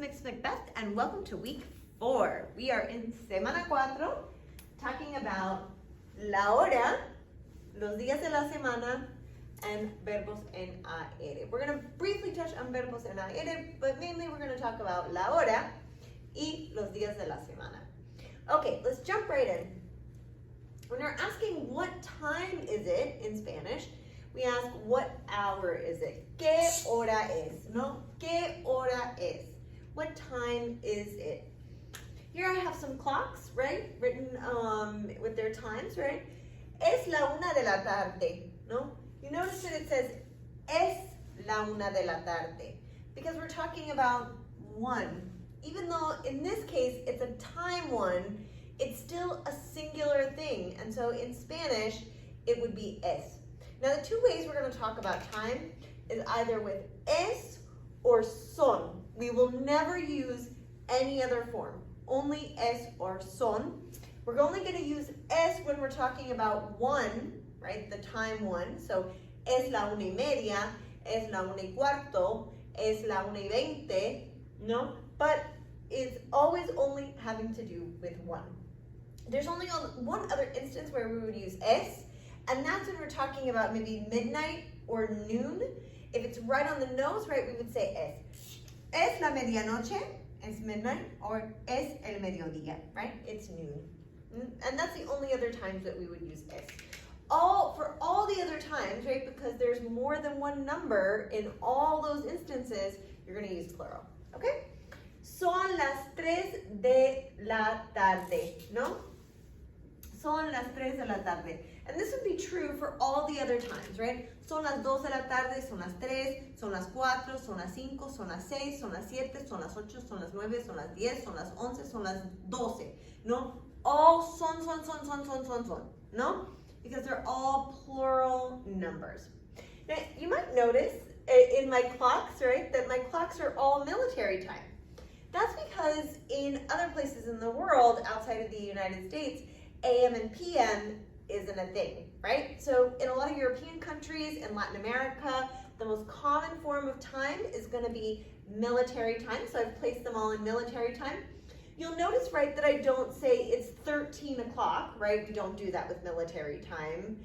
Miss Macbeth, and welcome to week 4. We are in Semana 4, talking about la hora, los días de la semana, and verbos en AR. We're going to briefly touch on verbos en AR, but mainly we're going to talk about la hora y los días de la semana. Okay, let's jump right in. When we're asking what time is it in Spanish, we ask what hour is it? ¿Qué hora es? No, ¿qué hora es? What time is it? Here I have some clocks, right? Written with their times, right? Es la una de la tarde, no? You notice that it says es la una de la tarde because we're talking about one. Even though in this case it's a time one, it's still a singular thing. And so in Spanish, it would be es. Now the two ways we're going to talk about time is either with es or son. We will never use any other form, only es or son. We're only going to use es when we're talking about one, right, the time one. So es la una y media, es la una y cuarto, es la una y veinte, no? But it's always only having to do with one. There's only one other instance where we would use es, and that's when we're talking about maybe midnight or noon. If it's right on the nose, right, we would say es. Es la medianoche, es midnight, or es el mediodía, right? It's noon. And that's the only other times that we would use es. For all the other times, right, because there's more than one number in all those instances, you're going to use plural, okay? Son las 3 de la tarde, no? Son las 3 de la tarde. And this would be true for all the other times, right? Son las 2 de la tarde, son las 3, son las 4, son las 5, son las 6, son las 7, son las 8, son las 9, son las 10, son las 11, son las 12, no? All son, no? Because they're all plural numbers. Now, you might notice in my clocks, right, that my clocks are all military time. That's because in other places in the world outside of the United States, AM and PM isn't a thing, right? So in a lot of European countries and Latin America, the most common form of time is going to be military time. So I've placed them all in military time. You'll notice, right, that I don't say it's 13 o'clock, right? We don't do that with military time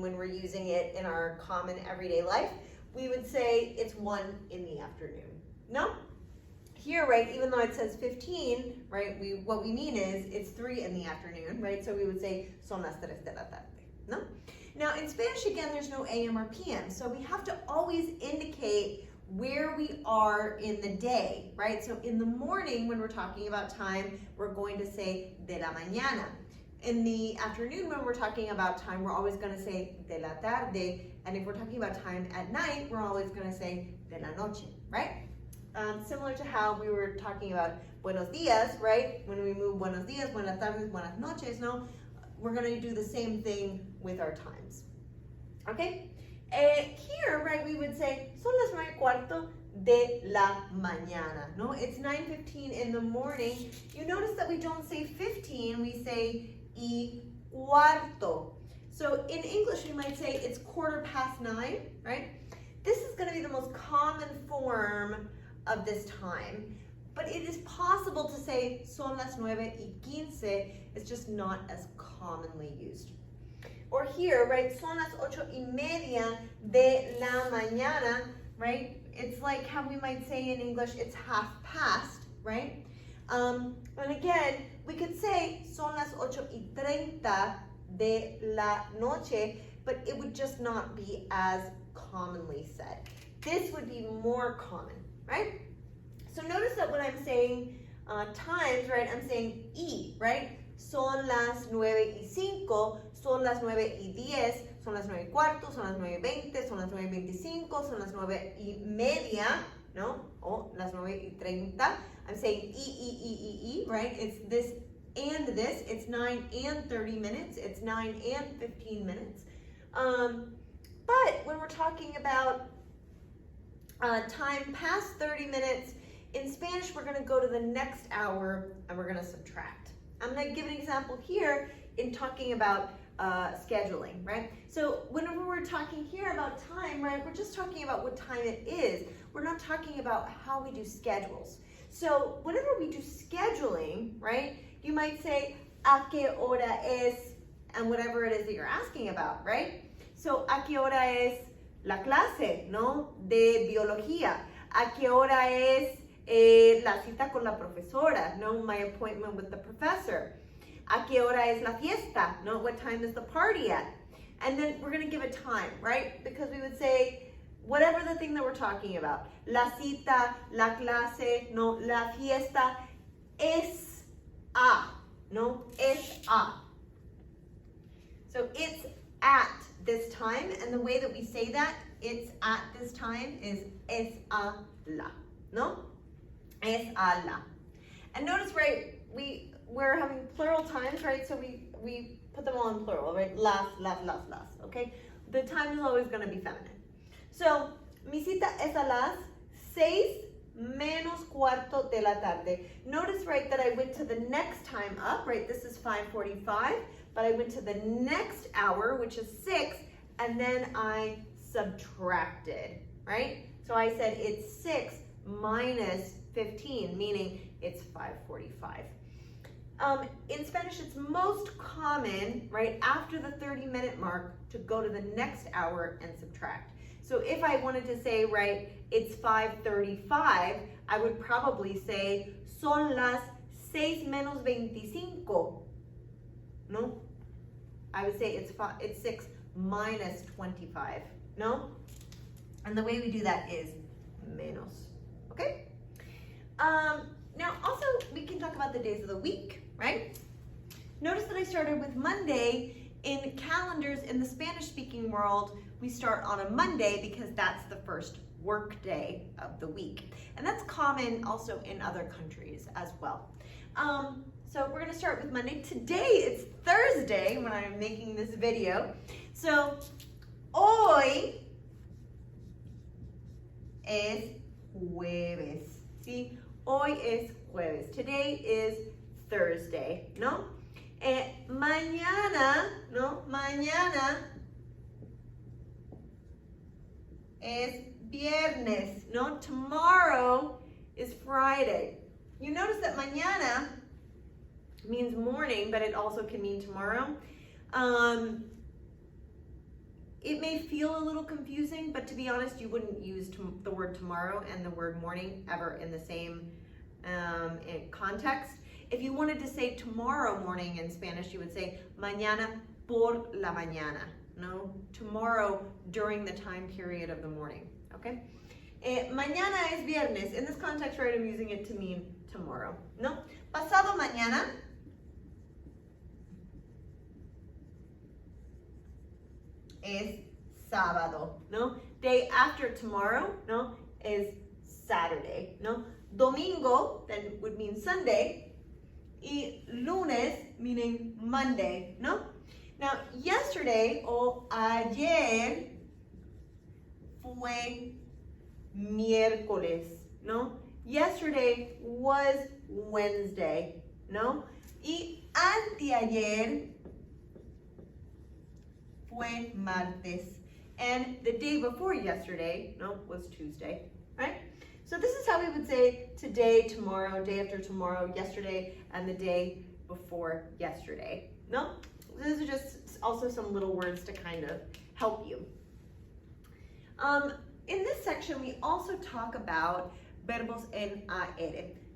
when we're using it in our common everyday life. We would say it's 1 in the afternoon. No? Here, right, even though it says 15, right, what we mean is it's 3 in the afternoon, right? So we would say son las 3 de la tarde, no? Now in Spanish, again, there's no AM or PM, so we have to always indicate where we are in the day, right? So in the morning, when we're talking about time, we're going to say de la mañana. In the afternoon, when we're talking about time, we're always going to say de la tarde, and if we're talking about time at night, we're always going to say de la noche, right? Similar to how we were talking about buenos dias, right? When we move buenos dias, buenas tardes, buenas noches, no? We're going to do the same thing with our times. Okay? Here, right, we would say, son las 9:15 de la mañana, no? It's 9:15 in the morning. You notice that we don't say 15, we say y cuarto. So in English, we might say it's 9:15, right? This is going to be the most common form of this time, but it is possible to say son las 9:15. It's just not as commonly used. Or here, right, son las 8:30 de la mañana, right? It's like how we might say in English it's 30, right? And again, we could say son las 8:30 de la noche, but it would just not be as commonly said. This would be more common, right? So notice that when I'm saying times, right, I'm saying y, right? Son las 9:05, son las 9:10, son las 9:15, son las 9:20, son las 9:25, son las 9:30, no? O las 9:30. I'm saying e, right? It's this and this. It's 9 and 30 minutes. It's 9 and 15 minutes. But when we're talking about time past 30 minutes, in Spanish, we're going to go to the next hour and we're going to subtract. I'm going to give an example here in talking about scheduling, right? So whenever we're talking here about time, right, we're just talking about what time it is. We're not talking about how we do schedules. So whenever we do scheduling, right, you might say, ¿a qué hora es? And whatever it is that you're asking about, right? So, ¿a qué hora es la clase, no? De biología. ¿A qué hora es la cita con la profesora, no? My appointment with the professor. ¿A qué hora es la fiesta, no? What time is the party at? And then we're going to give a time, right? Because we would say, whatever the thing that we're talking about. La cita, la clase, no? La fiesta es a, no? Es a. So it's at this time, and the way that we say that, it's at this time, is es a la, no? Es a la. And notice, right, we're having plural times, right? So we put them all in plural, right? Las, okay? The time is always going to be feminine. So, mi cita es a las 6:45 de la tarde. Notice, right, that I went to the next time up, right? This is 5:45, but I went to the next hour, which is 6, and then I subtracted, right? So I said it's 6 minus 15, meaning it's 5:45. In Spanish, it's most common, right, after the 30-minute mark to go to the next hour and subtract. So if I wanted to say, right, it's 5:35, I would probably say, son las 6 menos 25. No? I would say it's 6 minus 25. No? And the way we do that is menos. Okay? Now, also, we can talk about the days of the week, right? Notice that I started with Monday. In calendars in the Spanish-speaking world, we start on a Monday because that's the first work day of the week. And that's common also in other countries as well. So we're going to start with Monday. Today, it's Thursday when I'm making this video. So, hoy es jueves. See? Hoy es jueves. Today is Thursday, ¿no? Mañana, ¿no? Mañana es viernes, ¿no? Tomorrow is Friday. You notice that mañana means morning, but it also can mean tomorrow. It may feel a little confusing, but to be honest, you wouldn't use the word tomorrow and the word morning ever in the same context. If you wanted to say tomorrow morning in Spanish, you would say mañana por la mañana, no? Tomorrow during the time period of the morning, okay? Mañana es viernes. In this context, right, I'm using it to mean tomorrow, no? Pasado mañana es sábado, no? Day after tomorrow, no, is Saturday, no? Domingo, then would mean Sunday, y lunes, meaning Monday, no? Now, yesterday, o ayer, fue miércoles, no? Yesterday was Wednesday, no? Y anteayer fue martes. And the day before yesterday, no, was Tuesday, right? So this is how we would say today, tomorrow, day after tomorrow, yesterday, and the day before yesterday. No? These are just also some little words to kind of help you. In this section, we also talk about verbos en AR.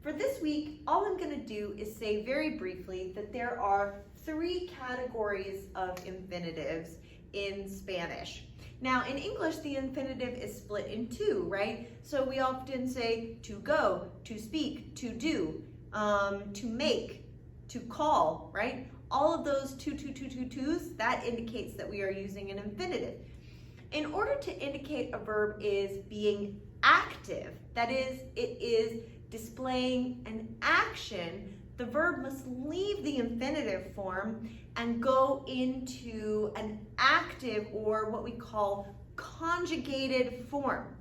For this week, all I'm going to do is say very briefly that there are 3 categories of infinitives in Spanish. Now, in English, the infinitive is split in 2, right? So we often say to go, to speak, to do, to make, to call, right? All of those twos, that indicates that we are using an infinitive. In order to indicate a verb is being active, that is, it is displaying an action, the verb must leave the infinitive form and go into an active, or what we call conjugated form.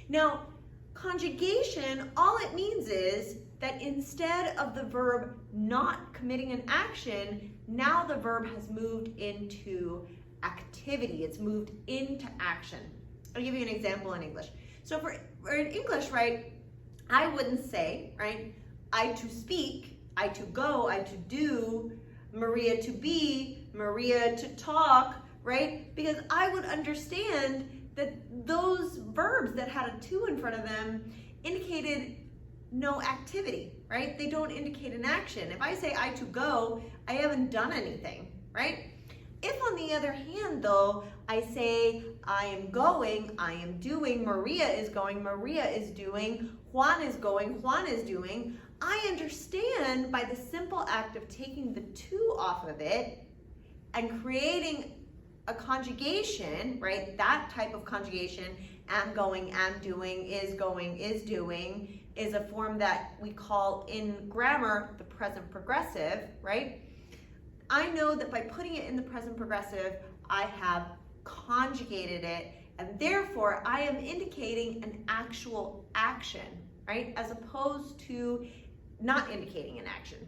Now, conjugation, all it means is that instead of the verb not committing an action, now the verb has moved into activity. It's moved into action. I'll give you an example in English. So for in English, right, I wouldn't say, right, I to speak, I to go, I to do, Maria to be, Maria to talk, right? Because I would understand that those verbs that had a to in front of them indicated no activity, right? They don't indicate an action. If I say I to go, I haven't done anything, right? If on the other hand though, I say I am going, I am doing, Maria is going, Maria is doing, Juan is going, Juan is doing, I understand by the simple act of taking the to off of it and creating a conjugation, right? That type of conjugation, am going, am doing, is doing, is a form that we call in grammar the present progressive, right? I know that by putting it in the present progressive, I have conjugated it, and therefore I am indicating an actual action, right? As opposed to not indicating an action.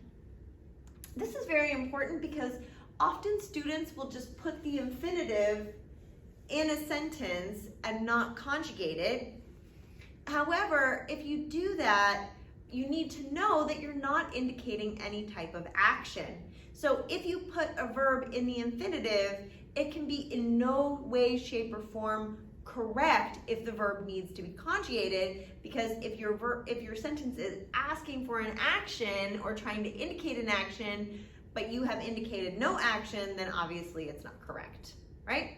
This is very important because often students will just put the infinitive in a sentence and not conjugate it. However, if you do that, you need to know that you're not indicating any type of action. So if you put a verb in the infinitive, it can be in no way, shape, or form correct if the verb needs to be conjugated, because if your sentence is asking for an action or trying to indicate an action, but you have indicated no action, then obviously it's not correct, right?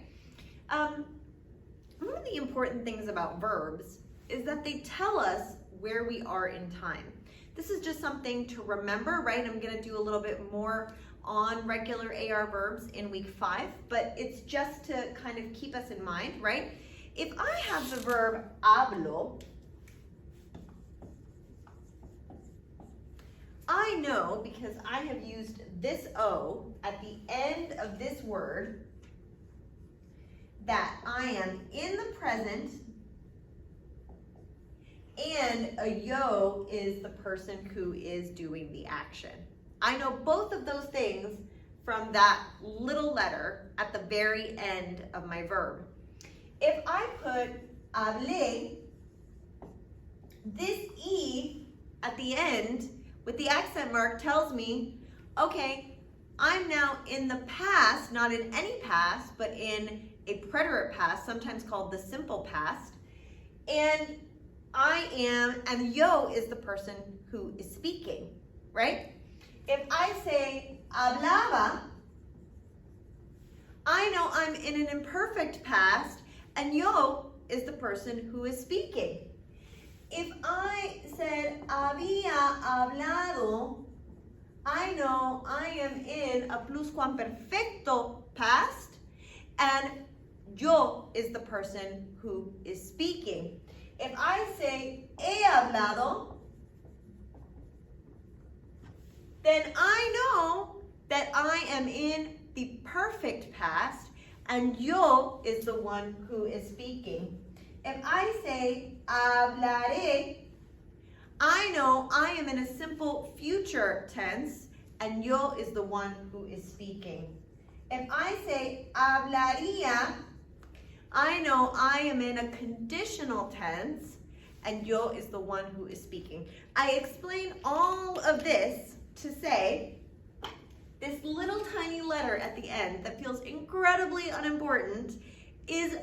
One of the important things about verbs is that they tell us where we are in time. This is just something to remember, right? I'm gonna do a little bit more on regular AR verbs in week 5, but it's just to kind of keep us in mind, right? If I have the verb hablo, I know, because I have used this O at the end of this word, that I am in the present, and a yo is the person who is doing the action. I know both of those things from that little letter at the very end of my verb. If I put hablé, this E at the end with the accent mark tells me, okay, I'm now in the past, not in any past, but in a preterite past, sometimes called the simple past, and I am, and yo is the person who is speaking, right? If I say hablaba, I know I'm in an imperfect past, and yo is the person who is speaking. If I said había hablado, I know I am in a pluscuamperfecto past, and yo is the person who is speaking. If I say he hablado, then I know that I am in the perfect past, and yo is the one who is speaking. If I say hablaré, I know I am in a simple future tense, and yo is the one who is speaking. If I say hablaría, I know I am in a conditional tense, and yo is the one who is speaking. I explain all of this to say this little tiny letter at the end that feels incredibly unimportant is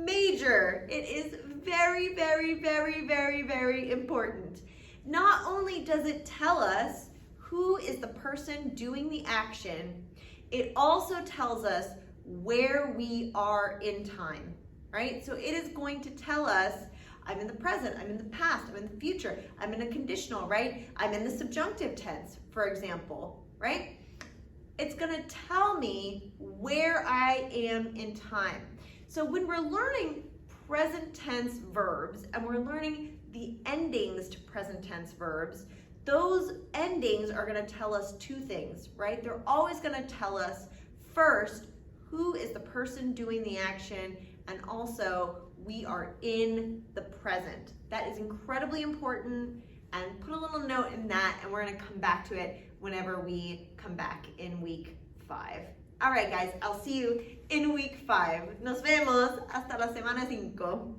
major. It is very, very, very, very, very important. Not only does it tell us who is the person doing the action, it also tells us where we are in time, right? So it is going to tell us, I'm in the present, I'm in the past, I'm in the future, I'm in a conditional, right? I'm in the subjunctive tense, for example, right? It's gonna tell me where I am in time. So when we're learning present tense verbs and we're learning the endings to present tense verbs, those endings are gonna tell us two things, right? They're always gonna tell us first, who is the person doing the action, and also we are in the present. That is incredibly important, and put a little note in that, and we're gonna come back to it whenever we come back in week 5. All right, guys, I'll see you in week 5. Nos vemos hasta la semana 5.